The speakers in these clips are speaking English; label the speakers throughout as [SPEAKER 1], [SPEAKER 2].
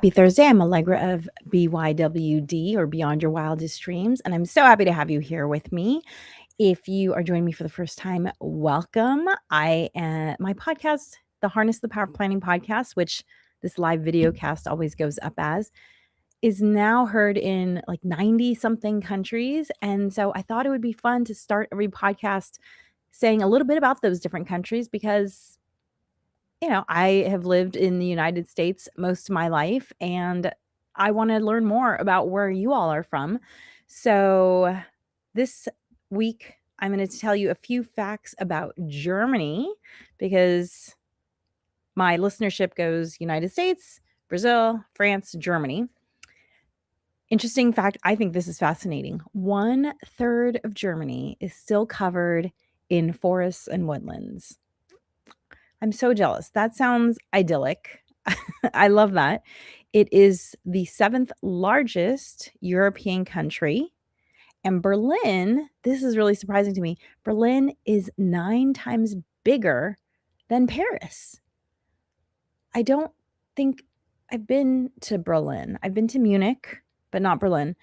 [SPEAKER 1] Happy Thursday. I'm Allegra of BYWD or Beyond Your Wildest Dreams, and I'm so happy to have you here with me. If you are joining me for the first time, welcome. My podcast, the Harness the Power of Planning podcast, which this live video cast always goes up as, is now heard in like 90 something countries. And so I thought it would be fun to start every podcast saying a little bit about those different countries because I have lived in the United States most of my life, and I want to learn more about where you all are from. So, this week, I'm going to tell you a few facts about Germany because my listenership goes United States, Brazil, France, Germany. Interesting fact, I think this is fascinating. 1/3 of Germany is still covered in forests and woodlands. I'm so jealous. That sounds idyllic. I love that. It is the 7th largest European country. And Berlin, this is really surprising to me. Berlin is 9 times bigger than Paris. I don't think I've been to Berlin. I've been to Munich, but not Berlin.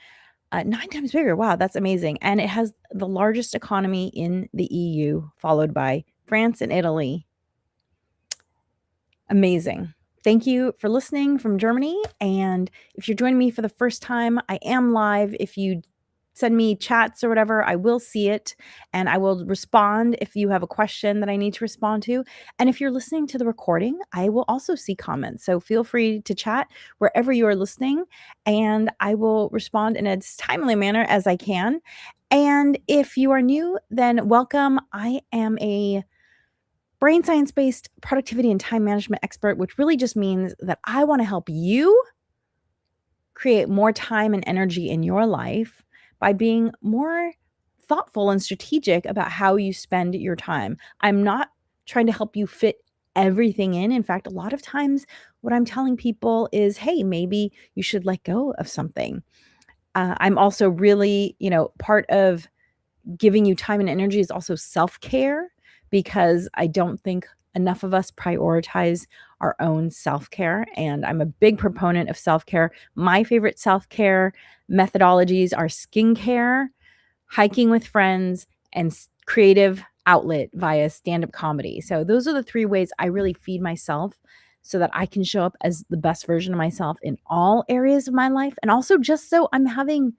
[SPEAKER 1] 9 times bigger. Wow, that's amazing. And it has the largest economy in the EU, followed by France and Italy. Amazing. Thank you for listening from Germany. And if you're joining me for the first time, I am live. If you send me chats or whatever, I will see it and I will respond if you have a question that I need to respond to. And if you're listening to the recording, I will also see comments. So feel free to chat wherever you are listening and I will respond in as timely manner as I can. And if you are new, then welcome. I am a brain science-based productivity and time management expert, which really just means that I want to help you create more time and energy in your life by being more thoughtful and strategic about how you spend your time. I'm not trying to help you fit everything in. In fact, a lot of times what I'm telling people is, hey, maybe you should let go of something. I'm also really, part of giving you time and energy is also self-care because I don't think enough of us prioritize our own self-care. And I'm a big proponent of self-care. My favorite self-care methodologies are skincare, hiking with friends, and creative outlet via stand-up comedy. So those are the 3 ways I really feed myself so that I can show up as the best version of myself in all areas of my life. And also just so I'm having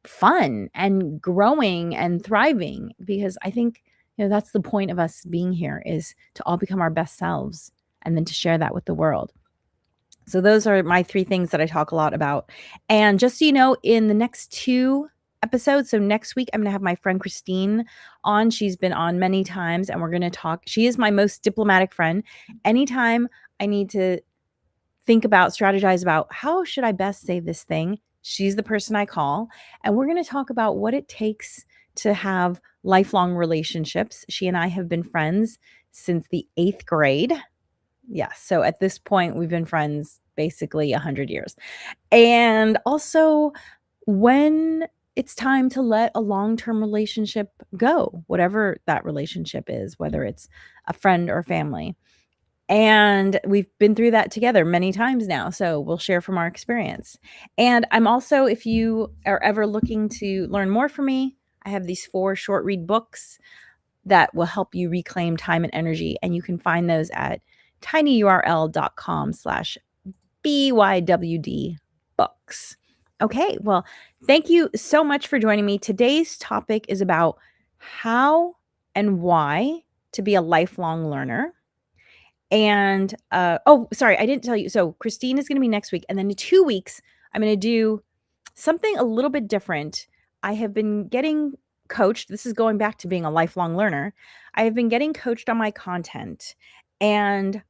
[SPEAKER 1] fun and growing and thriving because I think that's the point of us being here is to all become our best selves and then to share that with the world. So those are my 3 things that I talk a lot about. And just so you know, in the next 2 episodes, so next week I'm going to have my friend Christine on. She's been on many times and we're going to talk. She is my most diplomatic friend. Anytime I need to strategize about how should I best say this thing, she's the person I call. And we're going to talk about what it takes to have lifelong relationships. She and I have been friends since the 8th grade. Yes. So at this point, we've been friends basically 100 years. And also when it's time to let a long-term relationship go, whatever that relationship is, whether it's a friend or family. And we've been through that together many times now. So we'll share from our experience. And I'm also, if you are ever looking to learn more from me, I have these 4 short read books that will help you reclaim time and energy. And you can find those at tinyurl.com/BYWD books. Okay. Well, thank you so much for joining me. Today's topic is about how and why to be a lifelong learner. And, sorry, I didn't tell you. So Christine is going to be next week. And then in 2 weeks, I'm going to do something a little bit different. I have been getting coached. This is going back to being a lifelong learner. I have been getting coached on my content. And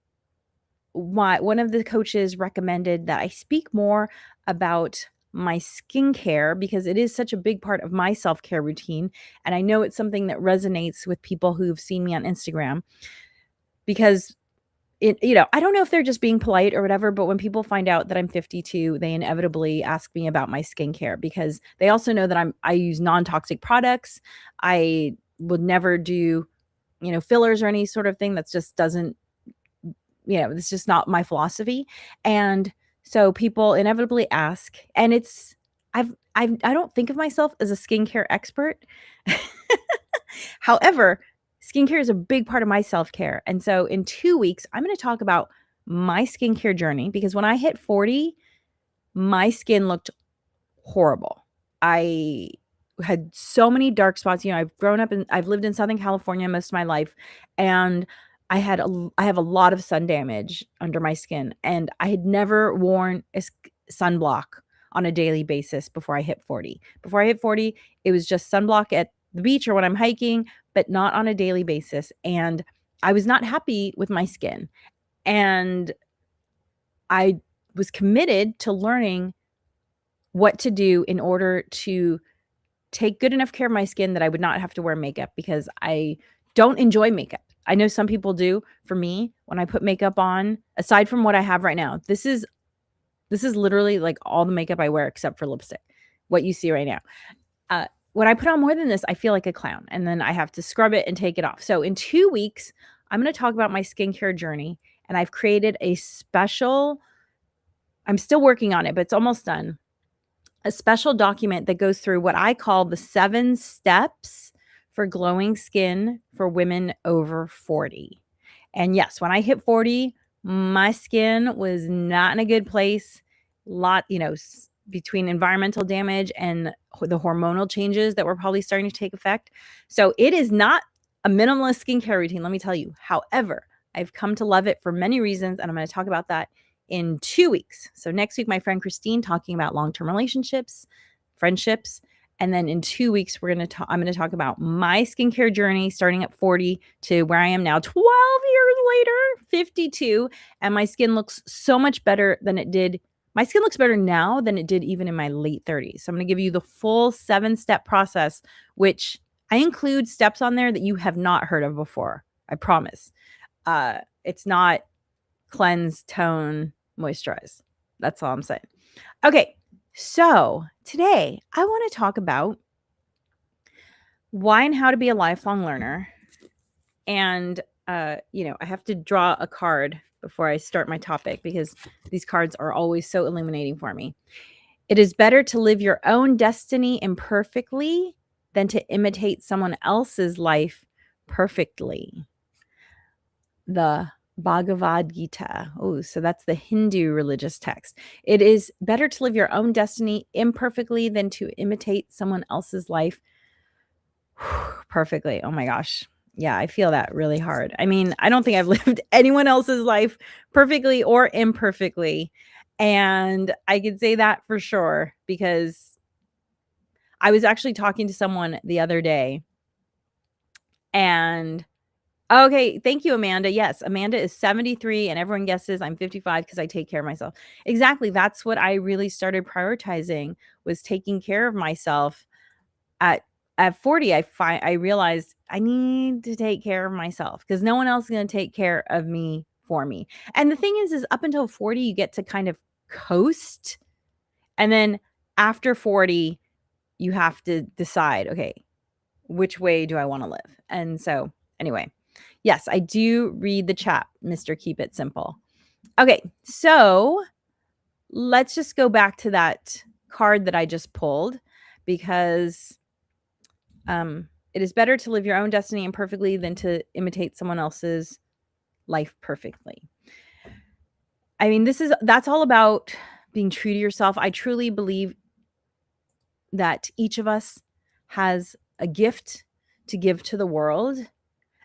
[SPEAKER 1] one of the coaches recommended that I speak more about my skincare because it is such a big part of my self-care routine. And I know it's something that resonates with people who've seen me on Instagram because I don't know if they're just being polite or whatever, but when people find out that I'm 52, they inevitably ask me about my skincare because they also know that I use non-toxic products. I would never do, fillers or any sort of thing that's just doesn't, it's just not my philosophy. And So people inevitably ask, and I don't think of myself as a skincare expert. However, skincare is a big part of my self-care. And so in 2 weeks, I'm going to talk about my skincare journey because when I hit 40, my skin looked horrible. I had so many dark spots. I've lived in Southern California most of my life, and I have a lot of sun damage under my skin, and I had never worn a sunblock on a daily basis before I hit 40. Before I hit 40, it was just sunblock at the beach or when I'm hiking, but not on a daily basis. And I was not happy with my skin. And I was committed to learning what to do in order to take good enough care of my skin that I would not have to wear makeup because I don't enjoy makeup. I know some people do. For me, when I put makeup on, aside from what I have right now, this is literally like all the makeup I wear except for lipstick. What you see right now. When I put on more than this, I feel like a clown, and then I have to scrub it and take it off. So in 2 weeks, I'm going to talk about my skincare journey, and I've created a special. I'm still working on it, but it's almost done. A special document that goes through what I call the 7 steps for glowing skin for women over 40. And yes, when I hit 40, my skin was not in a good place. Between environmental damage and the hormonal changes that were probably starting to take effect. So it is not a minimalist skincare routine, let me tell you. However, I've come to love it for many reasons, and I'm going to talk about that in 2 weeks. So next week, my friend Christine talking about long-term relationships, friendships. And then in 2 weeks, I'm going to talk about my skincare journey starting at 40 to where I am now, 12 years later, 52. And my skin looks so much better than it did. My skin looks better now than it did even in my late 30s. So I'm going to give you the full 7-step process, which I include steps on there that you have not heard of before. I promise. It's not cleanse, tone, moisturize. That's all I'm saying. Okay, so today I want to talk about why and how to be a lifelong learner. And, I have to draw a card before I start my topic because these cards are always so illuminating for me. It is better to live your own destiny imperfectly than to imitate someone else's life perfectly. The Bhagavad Gita. Oh, so that's the Hindu religious text. It is better to live your own destiny imperfectly than to imitate someone else's life perfectly. Oh my gosh. Yeah, I feel that really hard. I mean, I don't think I've lived anyone else's life perfectly or imperfectly. And I can say that for sure because I was actually talking to someone the other day and okay, thank you, Amanda. Yes, Amanda is 73 and everyone guesses I'm 55 because I take care of myself. Exactly. That's what I really started prioritizing was taking care of myself. At 40, I realized I need to take care of myself because no one else is going to take care of me for me. And the thing is up until 40, you get to kind of coast. And then after 40, you have to decide, okay, which way do I want to live? And so anyway, yes, I do read the chat, Mr. Keep It Simple. Okay, so let's just go back to that card that I just pulled because it is better to live your own destiny imperfectly than to imitate someone else's life perfectly. I mean, that's all about being true to yourself. I truly believe that each of us has a gift to give to the world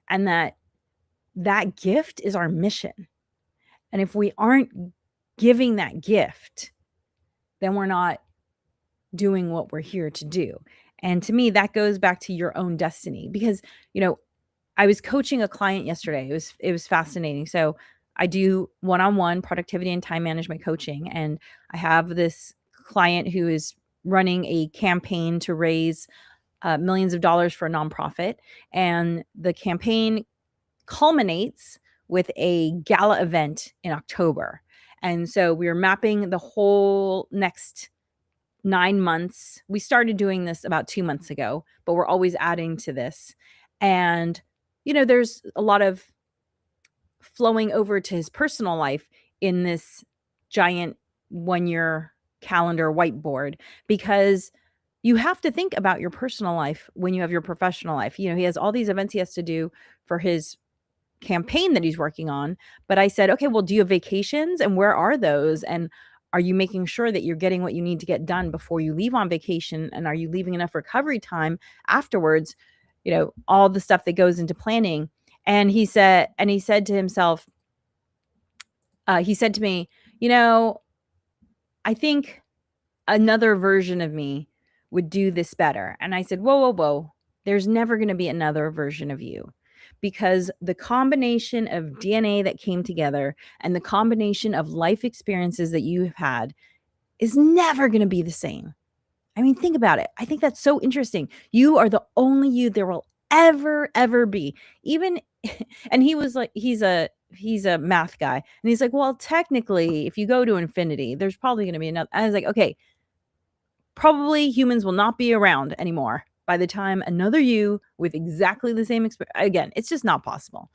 [SPEAKER 1] and that gift is our mission. And if we aren't giving that gift, then we're not doing what we're here to do. And to me, that goes back to your own destiny because, I was coaching a client yesterday. It was fascinating. So I do one-on-one productivity and time management coaching. And I have this client who is running a campaign to raise millions of dollars for a nonprofit. And the campaign culminates with a gala event in October. And so we are mapping the whole next 9 months. We started doing this about 2 months ago, but we're always adding to this. And, there's a lot of flowing over to his personal life in this giant 1-year calendar whiteboard, because you have to think about your personal life when you have your professional life. He has all these events he has to do for his campaign that he's working on. But I said, okay, well, do you have vacations, and where are those? And are you making sure that you're getting what you need to get done before you leave on vacation? And are you leaving enough recovery time afterwards? All the stuff that goes into planning. And he said to himself, he said to me, I think another version of me would do this better. And I said, whoa, whoa, whoa. There's never going to be another version of you, because the combination of DNA that came together and the combination of life experiences that you have had is never going to be the same. I mean, think about it. I think that's so interesting. You are the only you there will ever be. Even and he was like, he's a math guy. And he's like, well, technically, if you go to infinity, there's probably going to be another. I was like, okay, probably humans will not be around anymore by the time another you with exactly the same experience. Again, it's just not possible.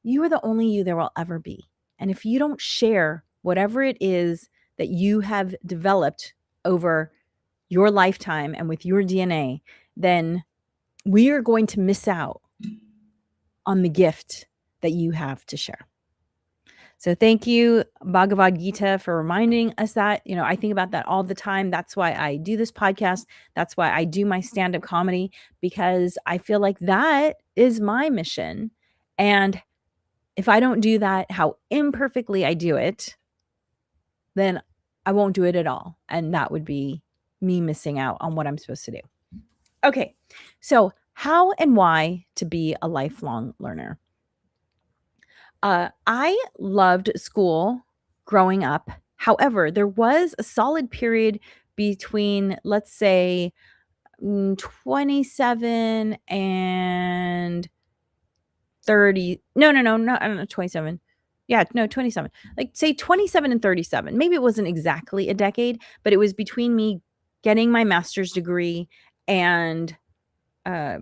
[SPEAKER 1] You are the only you there will ever be. And if you don't share whatever it is that you have developed over your lifetime and with your DNA, then we are going to miss out on the gift that you have to share. So thank you, Bhagavad Gita, for reminding us that. I think about that all the time. That's why I do this podcast. That's why I do my stand-up comedy, because I feel like that is my mission. And if I don't do that, how imperfectly I do it, then I won't do it at all. And that would be me missing out on what I'm supposed to do. Okay, so how and why to be a lifelong learner? I loved school growing up. However, there was a solid period between, let's say, 27 and 30. No, I don't know, 27. Yeah, no, 27. Like, say 27 and 37. Maybe it wasn't exactly a decade, but it was between me getting my master's degree and, uh,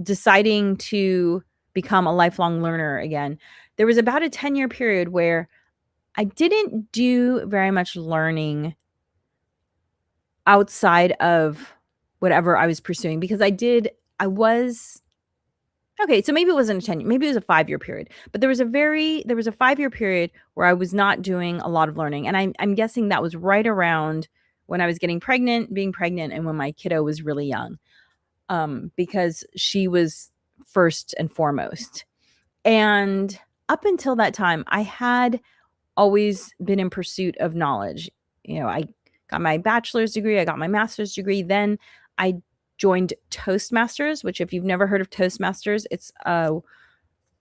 [SPEAKER 1] deciding to become a lifelong learner again. There was about a 10-year period where I didn't do very much learning outside of whatever I was pursuing, because okay, so maybe it wasn't a 10, maybe it was a 5-year period, but there was a 5-year period where I was not doing a lot of learning. And I'm guessing that was right around when I was being pregnant, and when my kiddo was really young, because she was first and foremost. And up until that time, I had always been in pursuit of knowledge. I got my bachelor's degree, I got my master's degree. Then I joined Toastmasters, which, if you've never heard of Toastmasters, it's a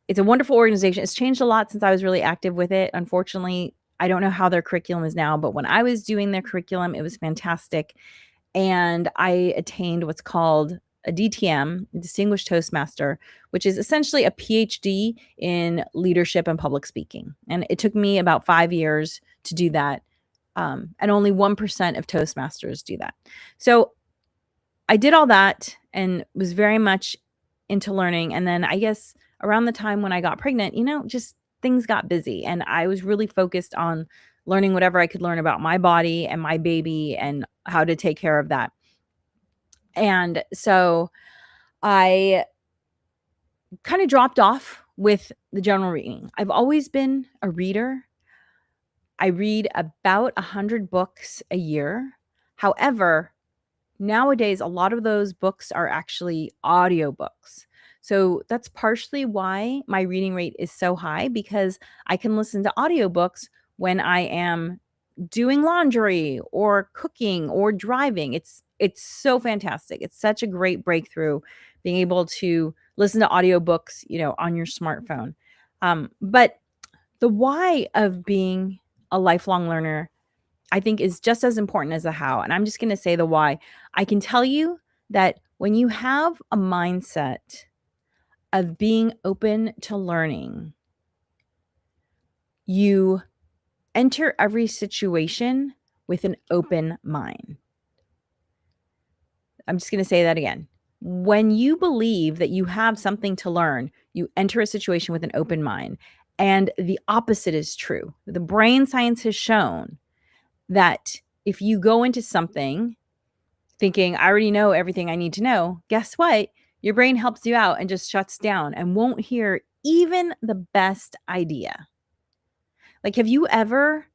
[SPEAKER 1] wonderful organization. It's changed a lot since I was really active with it. Unfortunately, I don't know how their curriculum is now, but when I was doing their curriculum, it was fantastic. And I attained what's called a DTM, Distinguished Toastmaster, which is essentially a PhD in leadership and public speaking. And it took me about 5 years to do that. And only 1% of Toastmasters do that. So I did all that and was very much into learning. And then I guess around the time when I got pregnant, just things got busy. And I was really focused on learning whatever I could learn about my body and my baby and how to take care of that. And so I kind of dropped off with the general reading. I've always been a reader. I read about 100 books a year. However, nowadays, a lot of those books are actually audiobooks. So that's partially why my reading rate is so high, because I can listen to audiobooks when I am doing laundry or cooking or driving. It's so fantastic. It's such a great breakthrough being able to listen to audiobooks, on your smartphone. But the why of being a lifelong learner, I think, is just as important as the how. And I'm just going to say the why. I can tell you that when you have a mindset of being open to learning, you enter every situation with an open mind. I'm just going to say that again. When you believe that you have something to learn, you enter a situation with an open mind. And the opposite is true. The brain science has shown that if you go into something thinking, I already know everything I need to know, guess what? Your brain helps you out and just shuts down and won't hear even the best idea. Like, have you ever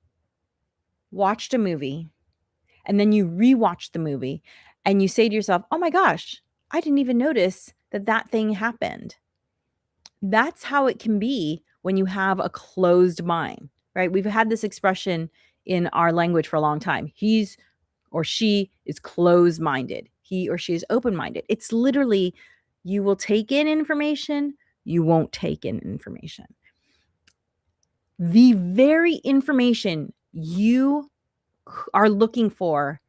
[SPEAKER 1] watched a movie and then you rewatch the movie and you say to yourself, oh my gosh, I didn't even notice that that thing happened? That's how it can be when you have a closed mind, right? We've had this expression in our language for a long time. He's or she is closed minded. He or she is open minded. It's literally, you will take in information, you won't take in information. The very information you are looking for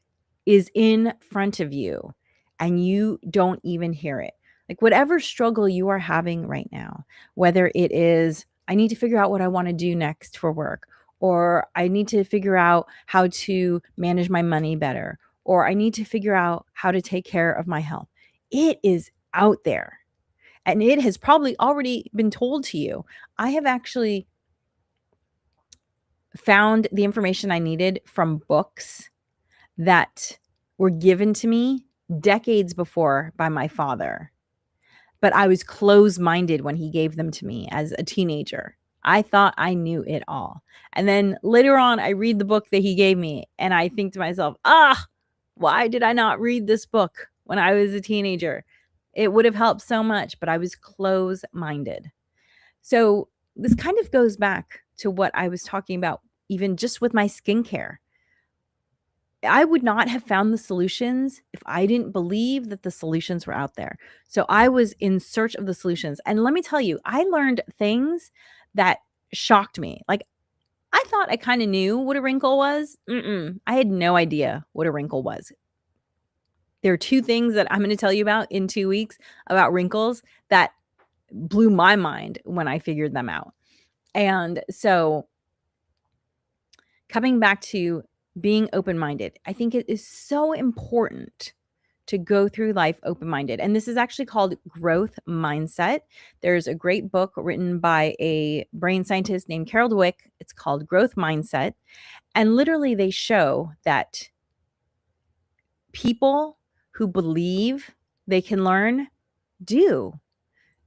[SPEAKER 1] is in front of you and you don't even hear it. Like, whatever struggle you are having right now, whether it is, I need to figure out what I want to do next for work, or I need to figure out how to manage my money better, or I need to figure out how to take care of my health. It is out there and it has probably already been told to you. I have actually found the information I needed from books that were given to me decades before by my father. But I was closed-minded when he gave them to me as a teenager. I thought I knew it all. And then later on, I read the book that he gave me and I think to myself, why did I not read this book when I was a teenager? It would have helped so much, but I was closed-minded. So this kind of goes back to what I was talking about, even just with my skincare. I would not have found the solutions if I didn't believe that the solutions were out there. So I was in search of the solutions. And let me tell you, I learned things that shocked me. Like, I thought I kind of knew what a wrinkle was. I had no idea what a wrinkle was. There are two things that I'm going to tell you about in 2 weeks about wrinkles that blew my mind when I figured them out. And so, coming back to being open-minded, I think it is so important to go through life open-minded. And this is actually called growth mindset. There's a great book written by a brain scientist named Carol Dweck. It's called Growth Mindset. And literally they show that people who believe they can learn do,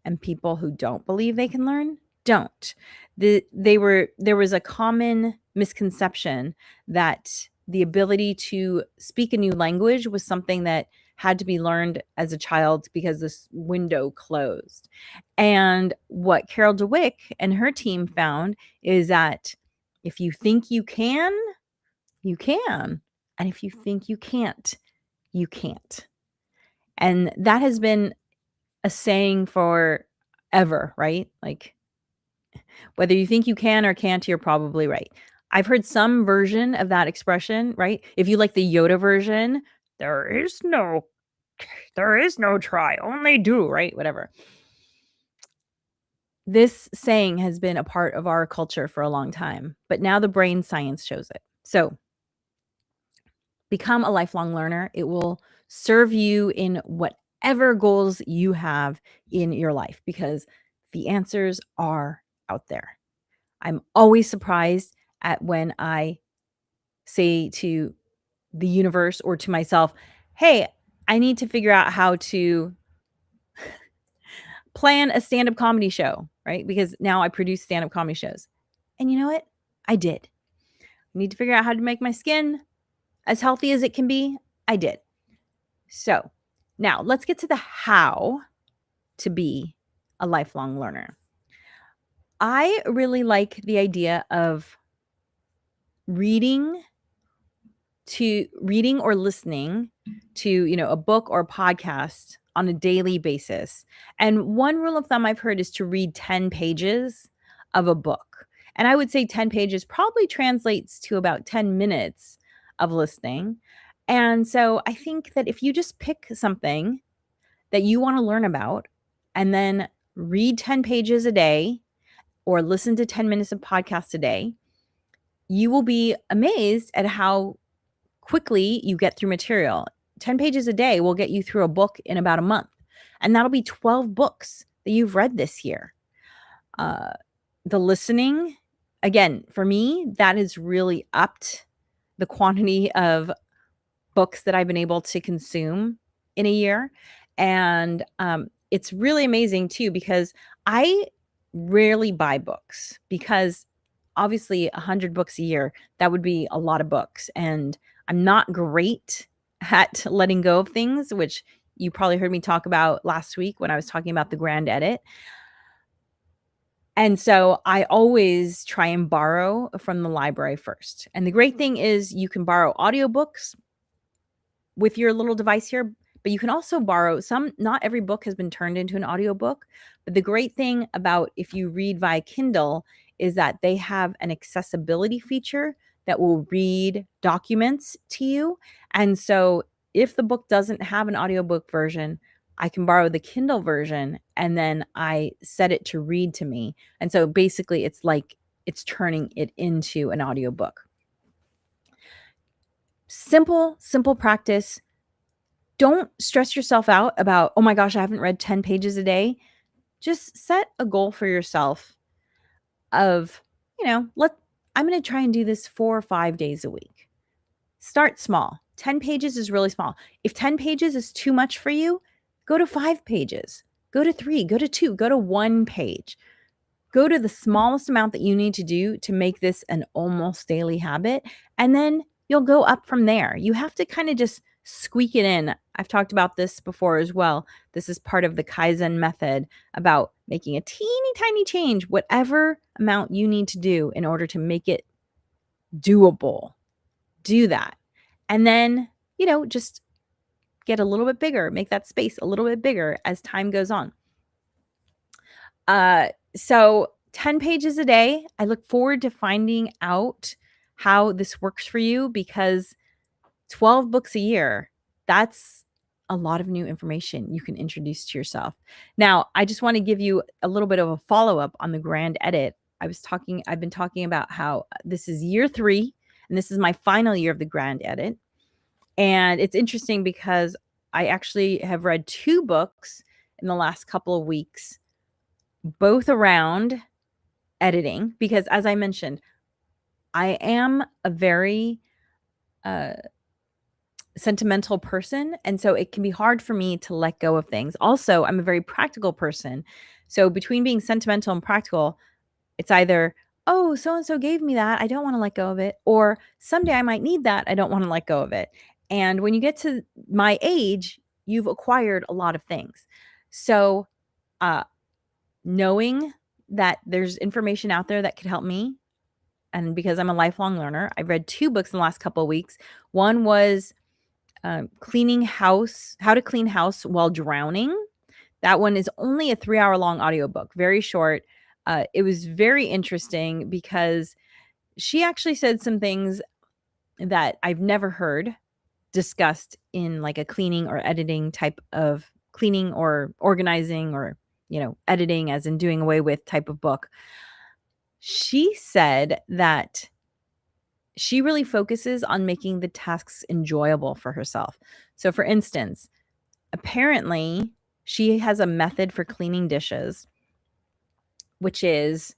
[SPEAKER 1] and people who don't believe they can learn don't. There was a common misconception that the ability to speak a new language was something that had to be learned as a child because this window closed. And what Carol Dweck and her team found is that if you think you can, you can. And if you think you can't, you can't. And that has been a saying forever, right? Like, whether you think you can or can't, you're probably right. I've heard some version of that expression, right? If you like the Yoda version, there is no try, only do, right? Whatever. This saying has been a part of our culture for a long time, but now the brain science shows it. So, become a lifelong learner. It will serve you in whatever goals you have in your life because the answers are out there. I'm always surprised at when I say to the universe or to myself, hey, I need to figure out how to plan a stand-up comedy show, right? Because now I produce stand-up comedy shows. And you know what? I did. I need to figure out how to make my skin as healthy as it can be. I did. So now let's get to the how to be a lifelong learner. I really like the idea of reading or listening to, a book or podcast on a daily basis. And one rule of thumb I've heard is to read 10 pages of a book. And I would say 10 pages probably translates to about 10 minutes of listening. And so I think that if you just pick something that you want to learn about and then read 10 pages a day or listen to 10 minutes of podcasts a day, you will be amazed at how quickly you get through material. 10 pages a day will get you through a book in about a month. And that'll be 12 books that you've read this year. the listening, again, for me, that has really upped the quantity of books that I've been able to consume in a year. And it's really amazing too, because I rarely buy books because obviously 100 books a year, that would be a lot of books. And I'm not great at letting go of things, which you probably heard me talk about last week when I was talking about the grand edit. And so I always try and borrow from the library first. And the great thing is you can borrow audiobooks with your little device here, but you can also borrow some. Not every book has been turned into an audiobook, but the great thing about if you read via Kindle is that they have an accessibility feature that will read documents to you. And so if the book doesn't have an audiobook version, I can borrow the Kindle version and then I set it to read to me. And so basically it's like it's turning it into an audiobook. Simple practice. Don't stress yourself out about, oh my gosh, I haven't read 10 pages a day. Just set a goal for yourself of, I'm going to try and do this 4 or 5 days a week. Start small. 10 pages is really small. If 10 pages is too much for you, go to 5 pages, go to 3, go to 2, go to 1 page. Go to the smallest amount that you need to do to make this an almost daily habit, and then you'll go up from there. You have to kind of just squeak it in. I've talked about this before as well. This is part of the Kaizen method about making a teeny tiny change, whatever amount you need to do in order to make it doable. Do that. And then, just get a little bit bigger, make that space a little bit bigger as time goes on. So 10 pages a day. I look forward to finding out how this works for you because 12 books a year, that's a lot of new information you can introduce to yourself. Now, I just want to give you a little bit of a follow-up on the grand edit. I've been talking about how this is year 3 and this is my final year of the grand edit. And it's interesting because I actually have read 2 books in the last couple of weeks, both around editing, because as I mentioned, I am a very sentimental person. And so it can be hard for me to let go of things. Also, I'm a very practical person. So between being sentimental and practical, it's either, oh, so-and-so gave me that, I don't want to let go of it. Or someday I might need that, I don't want to let go of it. And when you get to my age, you've acquired a lot of things. So knowing that there's information out there that could help me, and because I'm a lifelong learner, I've read 2 books in the last couple of weeks. One was cleaning house, how to clean house while drowning. That one is only a 3-hour long audiobook, very short. It was very interesting because she actually said some things that I've never heard discussed in like a cleaning or editing type of cleaning or organizing or, editing as in doing away with type of book. She said that she really focuses on making the tasks enjoyable for herself. So for instance, apparently she has a method for cleaning dishes, which is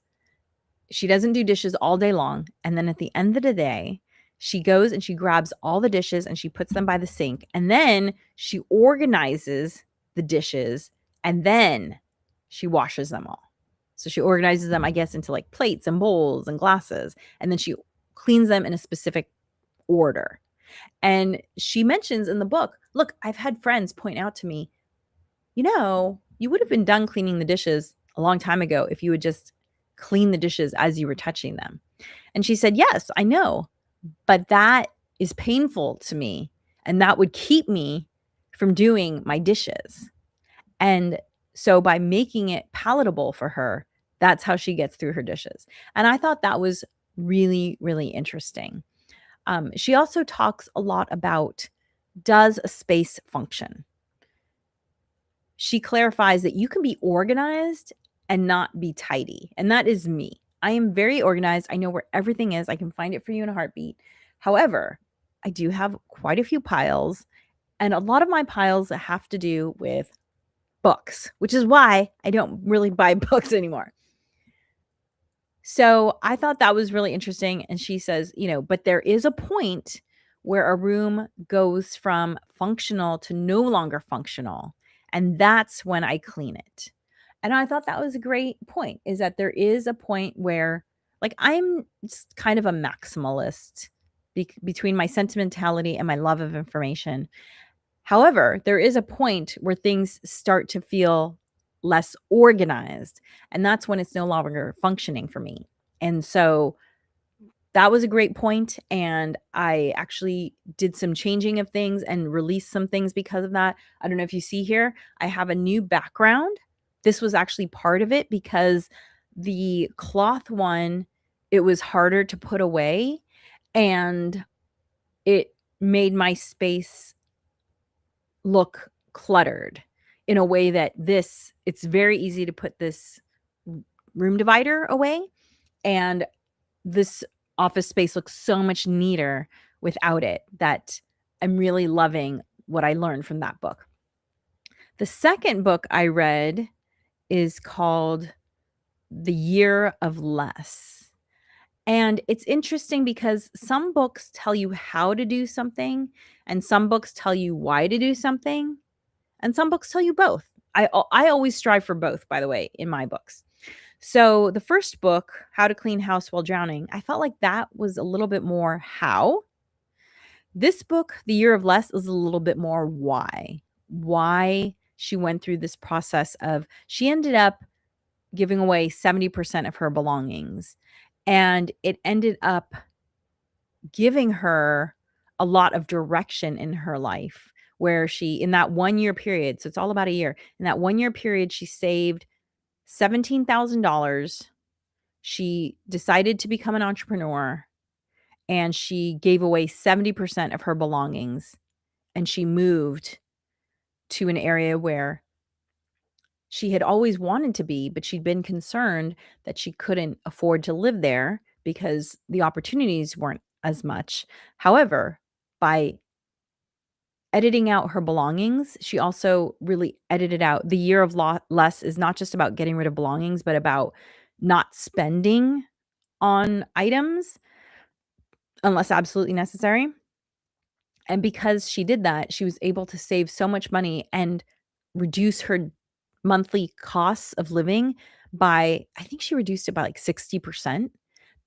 [SPEAKER 1] she doesn't do dishes all day long. And then at the end of the day, she goes and she grabs all the dishes and she puts them by the sink. And then she organizes the dishes and then she washes them all. So she organizes them, I guess, into like plates and bowls and glasses. And then she cleans them in a specific order. And she mentions in the book, look, I've had friends point out to me, you would have been done cleaning the dishes a long time ago if you would just clean the dishes as you were touching them. And she said, yes, I know, but that is painful to me. And that would keep me from doing my dishes. And so by making it palatable for her, that's how she gets through her dishes. And I thought that was really, really interesting. She also talks a lot about, does a space function? She clarifies that you can be organized and not be tidy. And that is me. I am very organized. I know where everything is. I can find it for you in a heartbeat. However, I do have quite a few piles. And a lot of my piles have to do with books, which is why I don't really buy books anymore. So I thought that was really interesting. And she says, but there is a point where a room goes from functional to no longer functional. And that's when I clean it. And I thought that was a great point, is that there is a point where, like, I'm just kind of a maximalist between my sentimentality and my love of information. However, there is a point where things start to feel less organized, and that's when it's no longer functioning for me. And so that was a great point, and I actually did some changing of things and released some things because of that. I don't know if you see here, I have a new background. This was actually part of it because the cloth one, it was harder to put away, and it made my space look cluttered in a way that it's very easy to put this room divider away, and this office space looks so much neater without it, that I'm really loving what I learned from that book. The second book I read is called The Year of Less. And it's interesting because some books tell you how to do something, and some books tell you why to do something, and some books tell you both. I always strive for both, by the way, in my books. So the first book, How to Clean House While Drowning, I felt like that was a little bit more how. This book, The Year of Less, is a little bit more why. Why she went through this process of, she ended up giving away 70% of her belongings. And it ended up giving her a lot of direction in her life, where she, in that 1 year period, so it's all about a year, in that 1 year period, she saved $17,000. She decided to become an entrepreneur, and she gave away 70% of her belongings, and she moved to an area where she had always wanted to be, but she'd been concerned that she couldn't afford to live there because the opportunities weren't as much. However, by editing out her belongings, she also really edited out the year of less is not just about getting rid of belongings, but about not spending on items unless absolutely necessary. And because she did that, she was able to save so much money and reduce her monthly costs of living by, I think she reduced it by like 60%,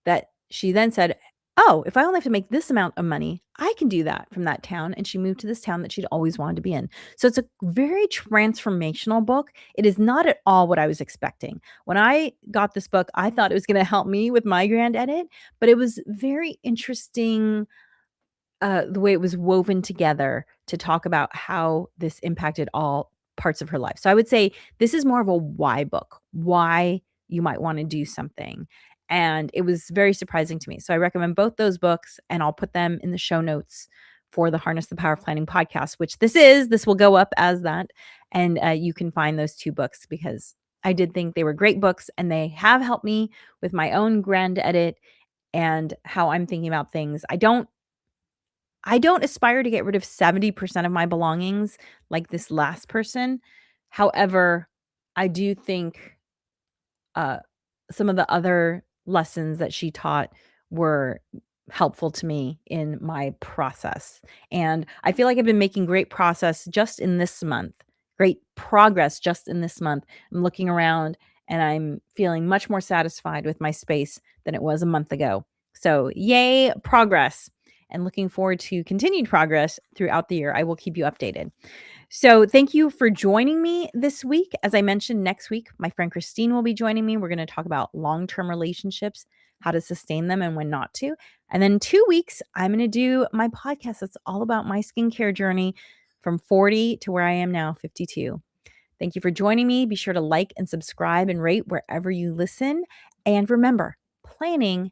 [SPEAKER 1] that she then said, "Oh, if I only have to make this amount of money, I can do that from that town." And she moved to this town that she'd always wanted to be in. So it's a very transformational book. It is not at all what I was expecting. When I got this book, I thought it was going to help me with my grand edit, but it was very interesting, the way it was woven together to talk about how this impacted all parts of her life. So I would say this is more of a why book, why you might want to do something. And it was very surprising to me. So I recommend both those books, and I'll put them in the show notes for the Harness the Power of Planning podcast, which this will go up as that. And you can find those two books because I did think they were great books, and they have helped me with my own grand edit and how I'm thinking about things. I don't aspire to get rid of 70% of my belongings like this last person. However, I do think uh, some of the other lessons that she taught were helpful to me in my process. And I feel like I've been making great process just in this month, great progress just in this month. I'm looking around and I'm feeling much more satisfied with my space than it was a month ago. So, yay, progress. And looking forward to continued progress throughout the year. I will keep you updated. So, thank you for joining me this week. As I mentioned, next week, my friend Christine will be joining me. We're going to talk about long term relationships, how to sustain them, and when not to. And then 2 weeks, I'm going to do my podcast that's all about my skincare journey from 40 to where I am now, 52. Thank you for joining me. Be sure to like and subscribe and rate wherever you listen. And remember, planning